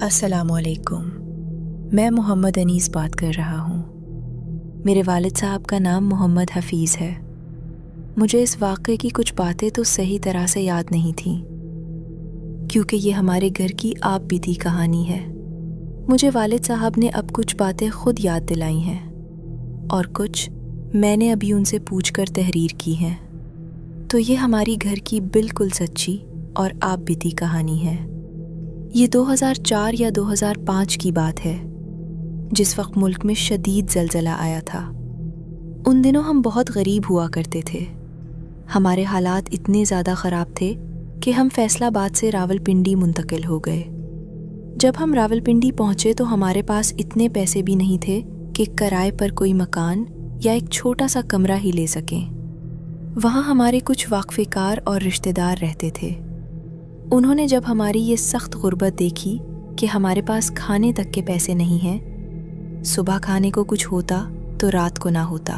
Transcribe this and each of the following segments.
अस्सलामु अलैकुम। मैं मोहम्मद अनीस बात कर रहा हूँ। मेरे वालिद साहब का नाम मोहम्मद हफ़ीज़ है। मुझे इस वाक़े की कुछ बातें तो सही तरह से याद नहीं थीं, क्योंकि ये हमारे घर की आप बीती कहानी है। मुझे वालिद साहब ने अब कुछ बातें ख़ुद याद दिलाई हैं और कुछ मैंने अभी उनसे पूछकर तहरीर की हैं। तो ये हमारी घर की बिल्कुल सच्ची और आप बीती कहानी है। ये 2004 या 2005 की बात है, जिस वक्त मुल्क में शदीद ज़लज़ला आया था। उन दिनों हम बहुत गरीब हुआ करते थे। हमारे हालात इतने ज़्यादा ख़राब थे कि हम फैसलाबाद से रावलपिंडी मुंतकिल हो गए। जब हम रावलपिंडी पहुँचे तो हमारे पास इतने पैसे भी नहीं थे कि किराए पर कोई मकान या एक छोटा सा कमरा ही ले सकें। वहाँ हमारे कुछ वाक़फ़ेकार और रिश्तेदार रहते थे। उन्होंने जब हमारी ये सख्त गुर्बत देखी कि हमारे पास खाने तक के पैसे नहीं हैं, सुबह खाने को कुछ होता तो रात को ना होता,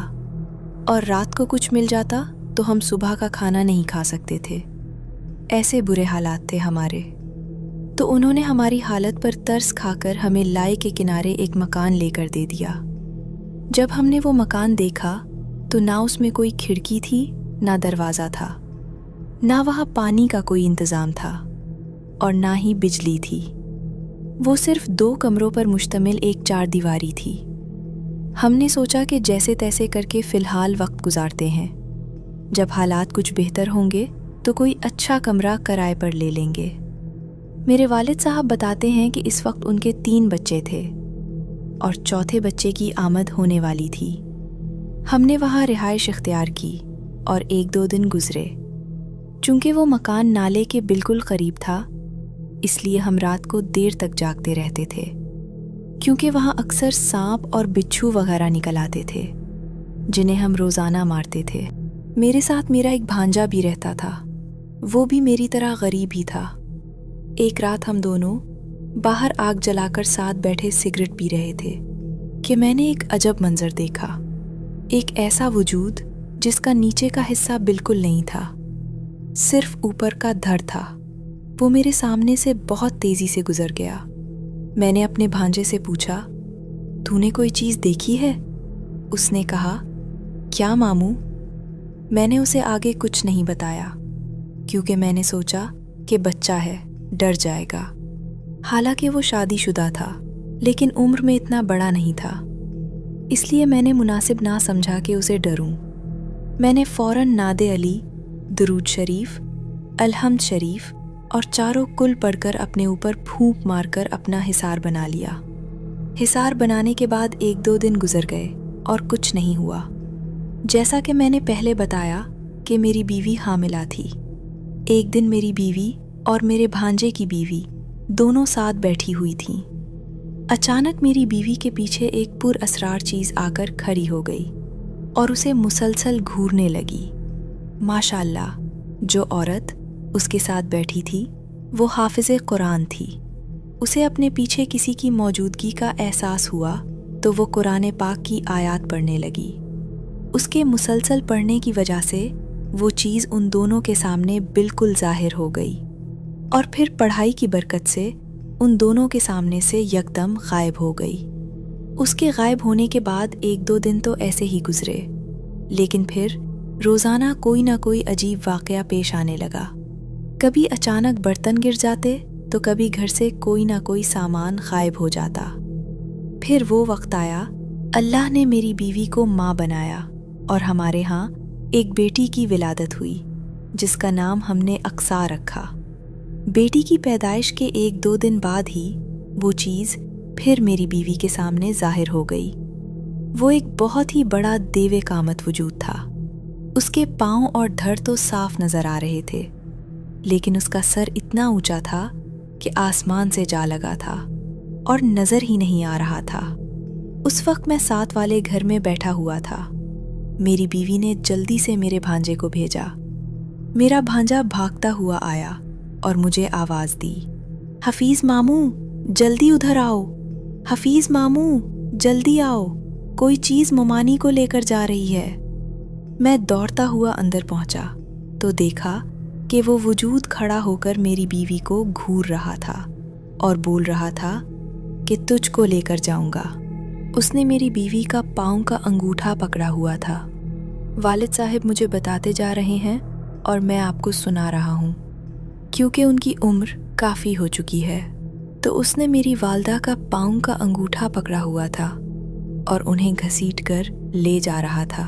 और रात को कुछ मिल जाता तो हम सुबह का खाना नहीं खा सकते थे। ऐसे बुरे हालात थे हमारे। तो उन्होंने हमारी हालत पर तरस खाकर हमें लाई के किनारे एक मकान लेकर दे दिया। जब हमने वो मकान देखा तो ना उसमें कोई खिड़की थी ना दरवाज़ा था, ना वहाँ पानी का कोई इंतज़ाम था और ना ही बिजली थी। वो सिर्फ 2 कमरों पर मुश्तमिल एक 4 दीवारी थी। हमने सोचा कि जैसे तैसे करके फ़िलहाल वक्त गुजारते हैं, जब हालात कुछ बेहतर होंगे तो कोई अच्छा कमरा किराए पर ले लेंगे। मेरे वालिद साहब बताते हैं कि इस वक्त उनके 3 बच्चे थे और चौथे बच्चे की आमद होने वाली थी। हमने वहाँ रिहाइश इख्तियार की और 1-2 दिन गुजरे। चूँकि वो मकान नाले के बिल्कुल करीब था, इसलिए हम रात को देर तक जागते रहते थे, क्योंकि वहाँ अक्सर सांप और बिच्छू वगैरह निकल आते थे, जिन्हें हम रोज़ाना मारते थे। मेरे साथ मेरा एक भांजा भी रहता था। वो भी मेरी तरह गरीब ही था। एक रात हम दोनों बाहर आग जलाकर साथ बैठे सिगरेट पी रहे थे कि मैंने एक अजब मंजर देखा। एक ऐसा वजूद जिसका नीचे का हिस्सा बिल्कुल नहीं था, सिर्फ ऊपर का धड़ था। वो मेरे सामने से बहुत तेज़ी से गुजर गया। मैंने अपने भांजे से पूछा, तूने कोई चीज़ देखी है? उसने कहा, क्या मामू? मैंने उसे आगे कुछ नहीं बताया, क्योंकि मैंने सोचा कि बच्चा है, डर जाएगा। हालांकि वो शादीशुदा था, लेकिन उम्र में इतना बड़ा नहीं था, इसलिए मैंने मुनासिब ना समझा कि उसे डरूं। मैंने फ़ौरन नादे अली, दुरूद शरीफ, अलहम्द शरीफ और चारों कुल पढ़कर अपने ऊपर फूंक मारकर अपना हिसार बना लिया। हिसार बनाने के बाद 1-2 दिन गुजर गए और कुछ नहीं हुआ। जैसा कि मैंने पहले बताया कि मेरी बीवी हामिला थी। एक दिन मेरी बीवी और मेरे भांजे की बीवी दोनों साथ बैठी हुई थीं। अचानक मेरी बीवी के पीछे एक पुरअसरार चीज़ आकर खड़ी हो गई और उसे मुसलसल घूरने लगी। माशाअल्लाह, जो औरत उसके साथ बैठी थी वो हाफिज़े कुरान थी। उसे अपने पीछे किसी की मौजूदगी का एहसास हुआ तो वो कुरान पाक की आयत पढ़ने लगी। उसके मुसलसल पढ़ने की वजह से वो चीज़ उन दोनों के सामने बिल्कुल ज़ाहिर हो गई और फिर पढ़ाई की बरकत से उन दोनों के सामने से यकदम गायब हो गई। उसके गायब होने के बाद 1-2 दिन तो ऐसे ही गुजरे, लेकिन फिर रोज़ाना कोई ना कोई अजीब वाक़या पेश आने लगा। कभी अचानक बर्तन गिर जाते तो कभी घर से कोई ना कोई सामान गायब हो जाता। फिर वो वक्त आया, अल्लाह ने मेरी बीवी को माँ बनाया और हमारे यहाँ एक बेटी की विलादत हुई, जिसका नाम हमने अक्सा रखा। बेटी की पैदाइश के 1-2 दिन बाद ही वो चीज़ फिर मेरी बीवी के सामने ज़ाहिर हो गई। वो एक बहुत ही बड़ा देवे कामत वजूद था। उसके पाँव और धड़ तो साफ नज़र आ रहे थे, लेकिन उसका सर इतना ऊंचा था कि आसमान से जा लगा था और नज़र ही नहीं आ रहा था। उस वक्त मैं साथ वाले घर में बैठा हुआ था। मेरी बीवी ने जल्दी से मेरे भांजे को भेजा। मेरा भांजा भागता हुआ आया और मुझे आवाज़ दी, हफ़ीज़ मामू जल्दी उधर आओ, हफ़ीज़ मामू जल्दी आओ, कोई चीज़ मुमानी को लेकर जा रही है। मैं दौड़ता हुआ अंदर पहुंचा तो देखा कि वो वजूद खड़ा होकर मेरी बीवी को घूर रहा था और बोल रहा था कि तुझको लेकर जाऊंगा। उसने मेरी बीवी का पाँव का अंगूठा पकड़ा हुआ था। वालिद साहब मुझे बताते जा रहे हैं और मैं आपको सुना रहा हूँ। क्योंकि उनकी उम्र काफ़ी हो चुकी है, तो उसने मेरी वालदा का पाँव का अंगूठा पकड़ा हुआ था और उन्हें घसीट कर ले जा रहा था।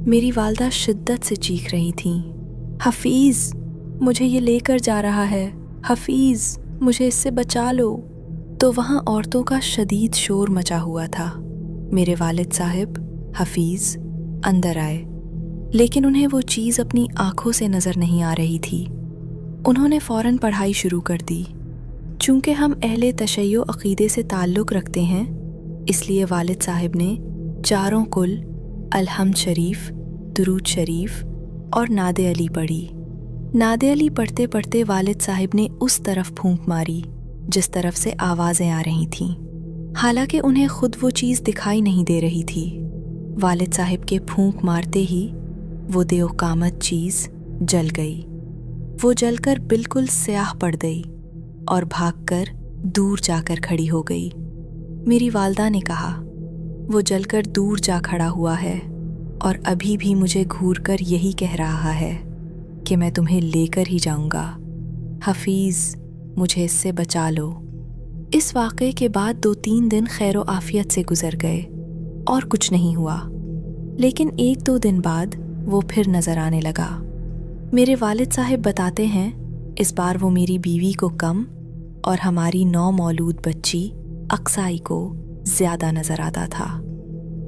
मेरी वालदा शिद्दत से चीख रही थीं, हफीज़, मुझे ये लेकर जा रहा है, हफीज़, मुझे इससे बचा लो। तो वहाँ औरतों का शदीद शोर मचा हुआ था। मेरे वालिद साहब हफीज़ अंदर आए, लेकिन उन्हें वो चीज़ अपनी आंखों से नज़र नहीं आ रही थी। उन्होंने फ़ौरन पढ़ाई शुरू कर दी। चूँकि हम अहले तशय्यो अक़ीदे से ताल्लुक़ रखते हैं, इसलिए वालिद साहब ने चारों कुल, अलहम्द शरीफ, दुरूद शरीफ और नादे अली पढ़ी। नादे अली पढ़ते पढ़ते वालिद साहब ने उस तरफ फूंक मारी जिस तरफ से आवाज़ें आ रही थीं, हालांकि उन्हें खुद वो चीज़ दिखाई नहीं दे रही थी। वालिद साहब के फूंक मारते ही वो देओकामत चीज़ जल गई। वो जलकर बिल्कुल स्याह पड़ गई और भागकर दूर जाकर खड़ी हो गई। मेरी वालदा ने कहा, वो जलकर दूर जा खड़ा हुआ है और अभी भी मुझे घूर कर यही कह रहा है कि मैं तुम्हें लेकर ही जाऊंगा, हफीज़, मुझे इससे बचा लो। इस वाक़े के बाद 2-3 दिन खैर व आफियत से गुजर गए और कुछ नहीं हुआ, लेकिन 1-2 दिन बाद वो फिर नज़र आने लगा। मेरे वालिद साहब बताते हैं, इस बार वो मेरी बीवी को कम और हमारी नौ मौलूद बच्ची अक्साई को ज़्यादा नज़र आता था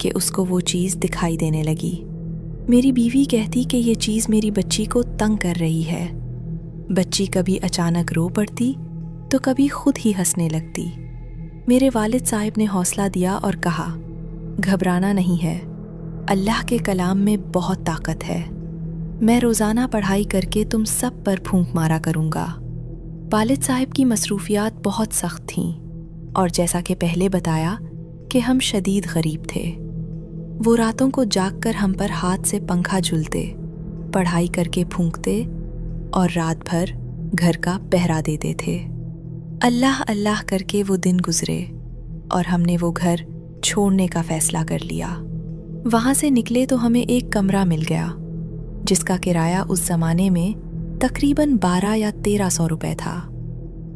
कि उसको वो चीज़ दिखाई देने लगी। मेरी बीवी कहती कि ये चीज़ मेरी बच्ची को तंग कर रही है। बच्ची कभी अचानक रो पड़ती तो कभी खुद ही हंसने लगती। मेरे वालिद साहब ने हौसला दिया और कहा, घबराना नहीं है, अल्लाह के कलाम में बहुत ताकत है। मैं रोज़ाना पढ़ाई करके तुम सब पर फूंक मारा करूँगा। वालिद साहब की मसरूफियात बहुत सख्त थीं और जैसा कि पहले बताया कि हम शदीद गरीब थे। वो रातों को जागकर हम पर हाथ से पंखा झूलते, पढ़ाई करके फूंकते और रात भर घर का पहरा देते थे। अल्लाह अल्लाह करके वो दिन गुजरे और हमने वो घर छोड़ने का फ़ैसला कर लिया। वहाँ से निकले तो हमें एक कमरा मिल गया जिसका किराया उस ज़माने में तकरीबन 12 या 1300 रुपए था।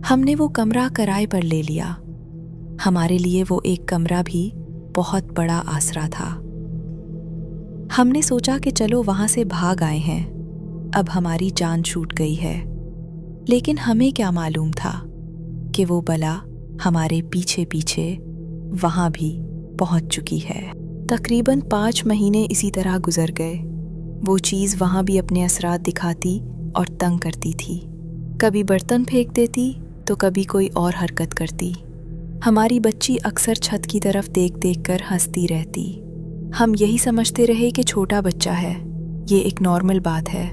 हमने वो कमरा किराए पर ले लिया। हमारे लिए वो एक कमरा भी बहुत बड़ा आसरा था। हमने सोचा कि चलो वहाँ से भाग आए हैं, अब हमारी जान छूट गई है। लेकिन हमें क्या मालूम था कि वो बला हमारे पीछे पीछे वहाँ भी पहुँच चुकी है। तकरीबन 5 महीने इसी तरह गुजर गए। वो चीज़ वहाँ भी अपने असरात दिखाती और तंग करती थी। कभी बर्तन फेंक देती तो कभी कोई और हरकत करती। हमारी बच्ची अक्सर छत की तरफ देख देख कर हंसती रहती। हम यही समझते रहे कि छोटा बच्चा है, ये एक नॉर्मल बात है।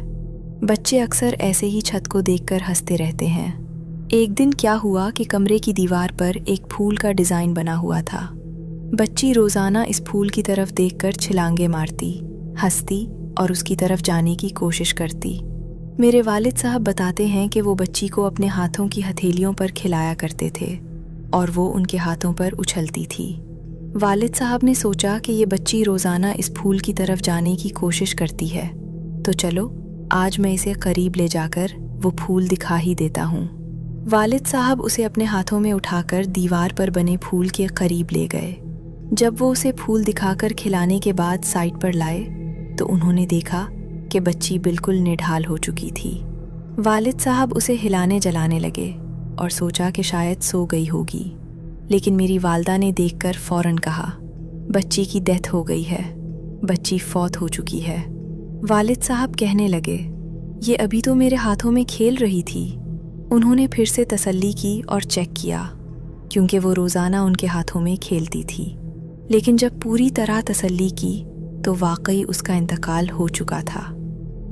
बच्चे अक्सर ऐसे ही छत को देखकर हंसते रहते हैं। एक दिन क्या हुआ कि कमरे की दीवार पर एक फूल का डिज़ाइन बना हुआ था। बच्ची रोज़ाना इस फूल की तरफ देखकर छलांगे मारती, हंसती और उसकी तरफ जाने की कोशिश करती। मेरे वालिद साहब बताते हैं कि वो बच्ची को अपने हाथों की हथेलियों पर खिलाया करते थे और वो उनके हाथों पर उछलती थी। वालिद साहब ने सोचा कि ये बच्ची रोज़ाना इस फूल की तरफ जाने की कोशिश करती है, तो चलो आज मैं इसे करीब ले जाकर वो फूल दिखा ही देता हूँ। वालिद साहब उसे अपने हाथों में उठाकर दीवार पर बने फूल के करीब ले गए। जब वो उसे फूल दिखाकर खिलाने के बाद साइड पर लाए तो उन्होंने देखा कि बच्ची बिल्कुल निढाल हो चुकी थी। वालिद साहब उसे हिलाने जलाने लगे और सोचा कि शायद सो गई होगी, लेकिन मेरी वालदा ने देखकर फ़ौरन कहा, बच्ची की डेथ हो गई है, बच्ची फौत हो चुकी है। वालिद साहब कहने लगे, ये अभी तो मेरे हाथों में खेल रही थी। उन्होंने फिर से तसल्ली की और चेक किया, क्योंकि वो रोज़ाना उनके हाथों में खेलती थी। लेकिन जब पूरी तरह तसल्ली की तो वाकई उसका इंतकाल हो चुका था।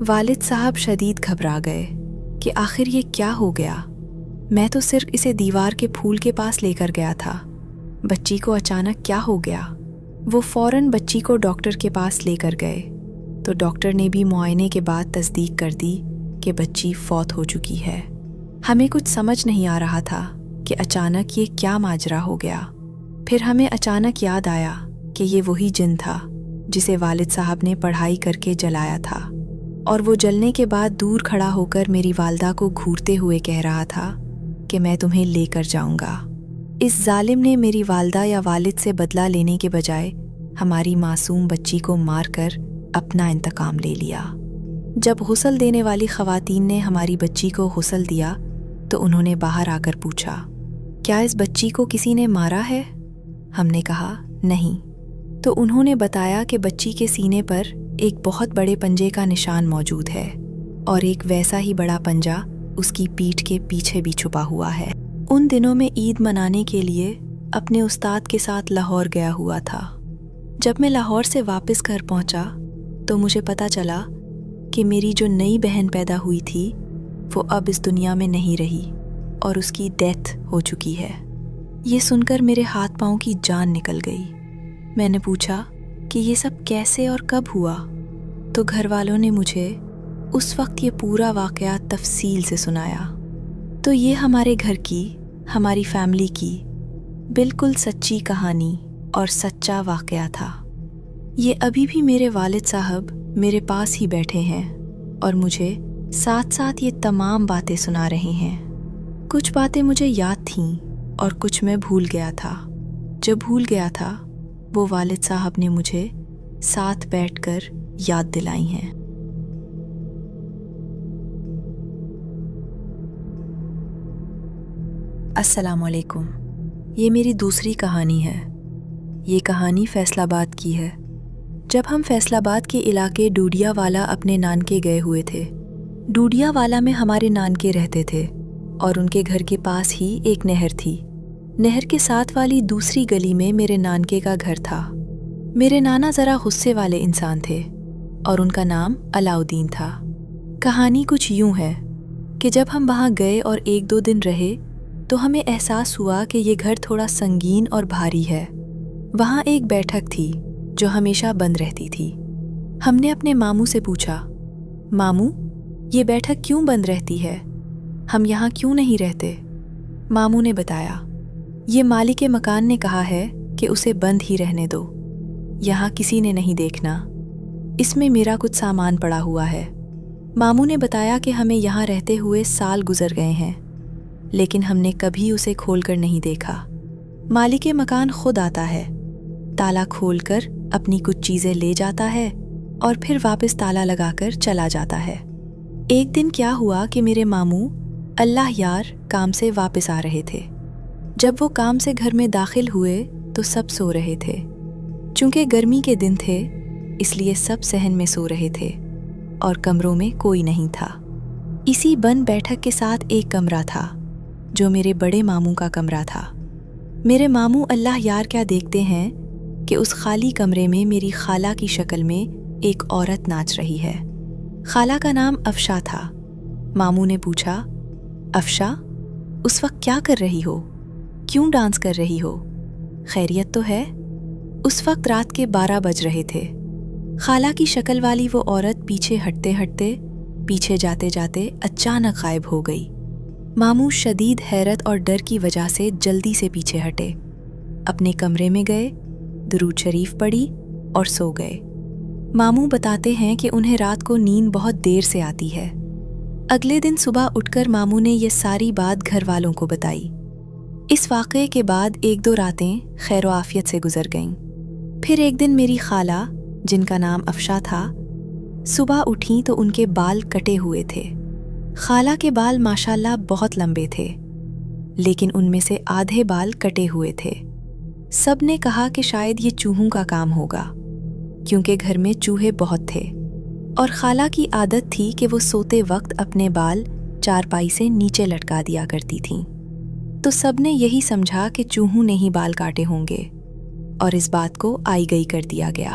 वालिद साहब शदीद घबरा गए कि आखिर ये क्या हो गया। मैं तो सिर्फ इसे दीवार के फूल के पास लेकर गया था, बच्ची को अचानक क्या हो गया। वो फ़ौरन बच्ची को डॉक्टर के पास लेकर गए तो डॉक्टर ने भी मुआयने के बाद तस्दीक कर दी कि बच्ची फौत हो चुकी है। हमें कुछ समझ नहीं आ रहा था कि अचानक ये क्या माजरा हो गया। फिर हमें अचानक याद आया कि ये वही जिन था जिसे वालिद साहब ने पढ़ाई करके जलाया था, और वो जलने के बाद दूर खड़ा होकर मेरी वालदा को घूरते हुए कह रहा था कि मैं तुम्हें लेकर जाऊंगा। इस जालिम ने मेरी वालदा या वालिद से बदला लेने के बजाय हमारी मासूम बच्ची को मारकर अपना इंतकाम ले लिया। जब गुस्ल देने वाली ख़वातीन ने हमारी बच्ची को गुस्ल दिया तो उन्होंने बाहर आकर पूछा, क्या इस बच्ची को किसी ने मारा है? हमने कहा नहीं। तो उन्होंने बताया कि बच्ची के सीने पर एक बहुत बड़े पंजे का निशान मौजूद है और एक वैसा ही बड़ा पंजा उसकी पीठ के पीछे भी छुपा हुआ है। उन दिनों में ईद मनाने के लिए अपने उस्ताद के साथ लाहौर गया हुआ था। जब मैं लाहौर से वापस घर पहुंचा तो मुझे पता चला कि मेरी जो नई बहन पैदा हुई थी वो अब इस दुनिया में नहीं रही और उसकी डेथ हो चुकी है। ये सुनकर मेरे हाथ पांव की जान निकल गई। मैंने पूछा कि ये सब कैसे और कब हुआ, तो घर वालों ने मुझे उस वक्त ये पूरा वाक़या तफसील से सुनाया। तो ये हमारे घर की, हमारी फैमिली की बिल्कुल सच्ची कहानी और सच्चा वाक़या था। ये अभी भी मेरे वालिद साहब मेरे पास ही बैठे हैं और मुझे साथ साथ ये तमाम बातें सुना रहे हैं। कुछ बातें मुझे याद थीं और कुछ मैं भूल गया था। जो भूल गया था वो वालिद साहब ने मुझे साथ बैठकर याद दिलाई हैं। अस्सलाम वालेकुम। ये मेरी दूसरी कहानी है। ये कहानी फैसलाबाद की है। जब हम फैसलाबाद के इलाके डूडियावाला अपने नानके गए हुए थे। डूडियावाला में हमारे नानके रहते थे और उनके घर के पास ही एक नहर थी। नहर के साथ वाली दूसरी गली में मेरे नानके का घर था। मेरे नाना ज़रा गुस्से वाले इंसान थे और उनका नाम अलाउद्दीन था। कहानी कुछ यूं है कि जब हम वहाँ गए और 1-2 दिन रहे तो हमें एहसास हुआ कि ये घर थोड़ा संगीन और भारी है। वहाँ एक बैठक थी जो हमेशा बंद रहती थी। हमने अपने मामू से पूछा, मामू ये बैठक क्यों बंद रहती है? हम यहाँ क्यों नहीं रहते? मामू ने बताया, ये मालिक मकान ने कहा है कि उसे बंद ही रहने दो, यहाँ किसी ने नहीं देखना। इसमें मेरा कुछ सामान पड़ा हुआ है। मामू ने बताया कि हमें यहाँ रहते हुए साल गुजर गए हैं, लेकिन हमने कभी उसे खोलकर नहीं देखा। मालिक मकान खुद आता है, ताला खोलकर अपनी कुछ चीज़ें ले जाता है और फिर वापस ताला लगाकर चला जाता है। एक दिन क्या हुआ कि मेरे मामू अल्लाह यार काम से वापस आ रहे थे। जब वो काम से घर में दाखिल हुए तो सब सो रहे थे। चूंकि गर्मी के दिन थे इसलिए सब सहन में सो रहे थे और कमरों में कोई नहीं था। इसी बंद बैठक के साथ एक कमरा था जो मेरे बड़े मामू का कमरा था। मेरे मामू अल्लाह यार क्या देखते हैं कि उस खाली कमरे में मेरी खाला की शक्ल में एक औरत नाच रही है। खाला का नाम अफशा था। मामू ने पूछा, अफशा उस वक्त क्या कर रही हो? क्यों डांस कर रही हो? खैरियत तो है? उस वक्त रात के 12 बज रहे थे। खाला की शक्ल वाली वो औरत पीछे हटते हटते, पीछे जाते जाते अचानक गायब हो गई। मामू शदीद हैरत और डर की वजह से जल्दी से पीछे हटे, अपने कमरे में गए, दुरूद शरीफ पढ़ी और सो गए। मामू बताते हैं कि उन्हें रात को नींद बहुत देर से आती है। अगले दिन सुबह उठकर मामू ने ये सारी बात घर वालों को बताई। इस वाक़े के बाद 1-2 रातें खैर व आफियत से गुजर गईं। फिर एक दिन मेरी खाला, जिनका नाम अफशा था, सुबह उठी तो उनके बाल कटे हुए थे। खाला के बाल माशाल्लाह बहुत लंबे थे, लेकिन उनमें से आधे बाल कटे हुए थे। सब ने कहा कि शायद ये चूहों का काम होगा, क्योंकि घर में चूहे बहुत थे और खाला की आदत थी कि वो सोते वक्त अपने बाल चारपाई से नीचे लटका दिया करती थीं। तो सब ने यही समझा कि चूहों ने ही बाल काटे होंगे और इस बात को आई गई कर दिया गया।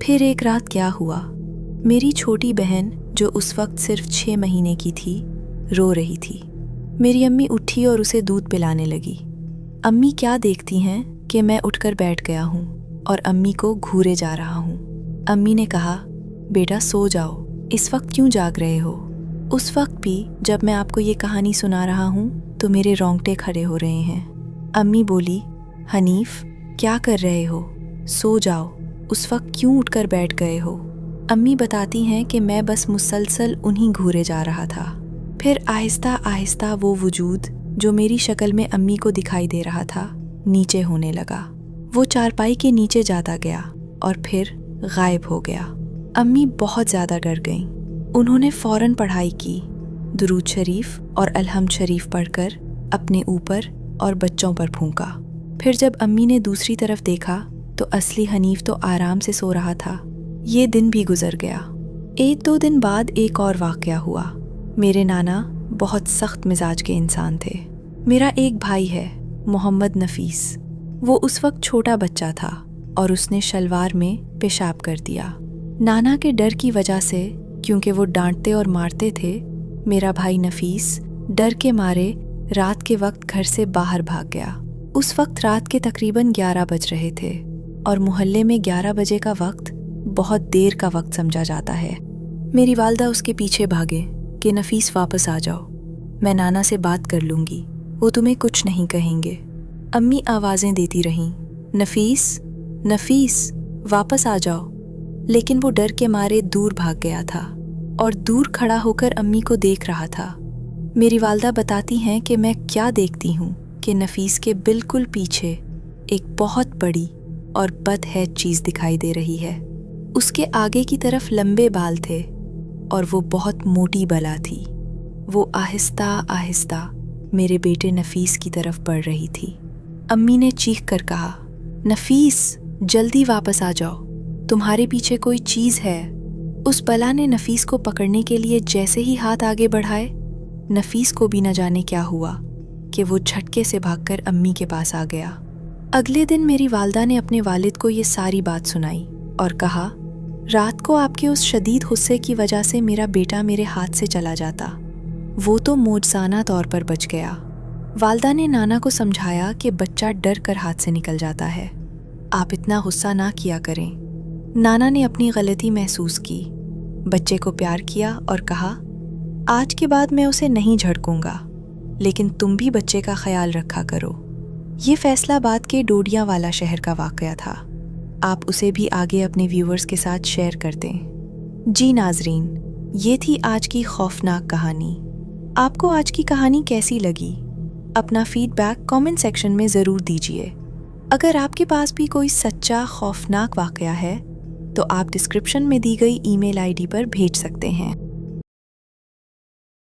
फिर एक रात क्या हुआ, मेरी छोटी बहन जो उस वक्त सिर्फ 6 महीने की थी रो रही थी। मेरी अम्मी उठी और उसे दूध पिलाने लगी। अम्मी क्या देखती हैं कि मैं उठकर बैठ गया हूँ और अम्मी को घूरे जा रहा हूँ। अम्मी ने कहा, बेटा सो जाओ, इस वक्त क्यों जाग रहे हो? उस वक्त भी जब मैं आपको ये कहानी सुना रहा हूँ तो मेरे रोंगटे खड़े हो रहे हैं। अम्मी बोली, हनीफ क्या कर रहे हो, सो जाओ, उस वक्त क्यों उठकर बैठ गए हो। अम्मी बताती हैं कि मैं बस मुसलसल उन्हीं घूरे जा रहा था। फिर आहिस्ता आहिस्ता वो वजूद जो मेरी शक्ल में अम्मी को दिखाई दे रहा था नीचे होने लगा। वो चारपाई के नीचे जाता गया और फिर गायब हो गया। अम्मी बहुत ज़्यादा डर गईं। उन्होंने फ़ौरन पढ़ाई की, दुरूद शरीफ और अलहम्द शरीफ पढ़कर अपने ऊपर और बच्चों पर फूंका। फिर जब अम्मी ने दूसरी तरफ देखा तो असली हनीफ तो आराम से सो रहा था। ये दिन भी गुजर गया। 1-2 दिन बाद एक और वाक़या हुआ। मेरे नाना बहुत सख्त मिजाज के इंसान थे। मेरा एक भाई है, मोहम्मद नफीस। वो उस वक्त छोटा बच्चा था और उसने शलवार में पेशाब कर दिया। नाना के डर की वजह से, क्योंकि वो डांटते और मारते थे, मेरा भाई नफीस डर के मारे रात के वक्त घर से बाहर भाग गया। उस वक्त रात के तकरीबन 11 बज रहे थे और मोहल्ले में 11 बजे का वक्त बहुत देर का वक्त समझा जाता है। मेरी वालदा उसके पीछे भागे कि नफीस वापस आ जाओ, मैं नाना से बात कर लूँगी, वो तुम्हें कुछ नहीं कहेंगे। अम्मी आवाज़ें देती रहीं, नफीस नफीस वापस आ जाओ, लेकिन वो डर के मारे दूर भाग गया था और दूर खड़ा होकर अम्मी को देख रहा था। मेरी वालदा बताती हैं कि मैं क्या देखती हूँ कि नफीस के बिल्कुल पीछे एक बहुत बड़ी और बदहैज चीज़ दिखाई दे रही है। उसके आगे की तरफ लंबे बाल थे और वो बहुत मोटी बला थी। वो आहिस्ता आहिस्ता मेरे बेटे नफीस की तरफ बढ़ रही थी। अम्मी ने चीख कर कहा, नफीस जल्दी वापस आ जाओ, तुम्हारे पीछे कोई चीज़ है। उस बला ने नफीस को पकड़ने के लिए जैसे ही हाथ आगे बढ़ाए, नफीस को भी न जाने क्या हुआ कि वो झटके से भागकर अम्मी के पास आ गया। अगले दिन मेरी वालदा ने अपने वालिद को ये सारी बात सुनाई और कहा, रात को आपके उस शदीद गुस्से की वजह से मेरा बेटा मेरे हाथ से चला जाता, वो तो मौजज़ाना तौर पर बच गया। वालदा ने नाना को समझाया कि बच्चा डर कर हाथ से निकल जाता है, आप इतना गुस्सा ना किया करें। नाना ने अपनी गलती महसूस की, बच्चे को प्यार किया और कहा, आज के बाद मैं उसे नहीं झड़कूंगा, लेकिन तुम भी बच्चे का ख्याल रखा करो। ये फैसलाबाद के डोडिया वाला शहर का वाक़या था। आप उसे भी आगे अपने व्यूअर्स के साथ शेयर कर दें। जी नाजरीन, ये थी आज की खौफनाक कहानी। आपको आज की कहानी कैसी लगी? अपना फीडबैक कमेंट सेक्शन में ज़रूर दीजिए। अगर आपके पास भी कोई सच्चा खौफनाक वाक़या है तो आप डिस्क्रिप्शन में दी गई ईमेल आईडी पर भेज सकते हैं।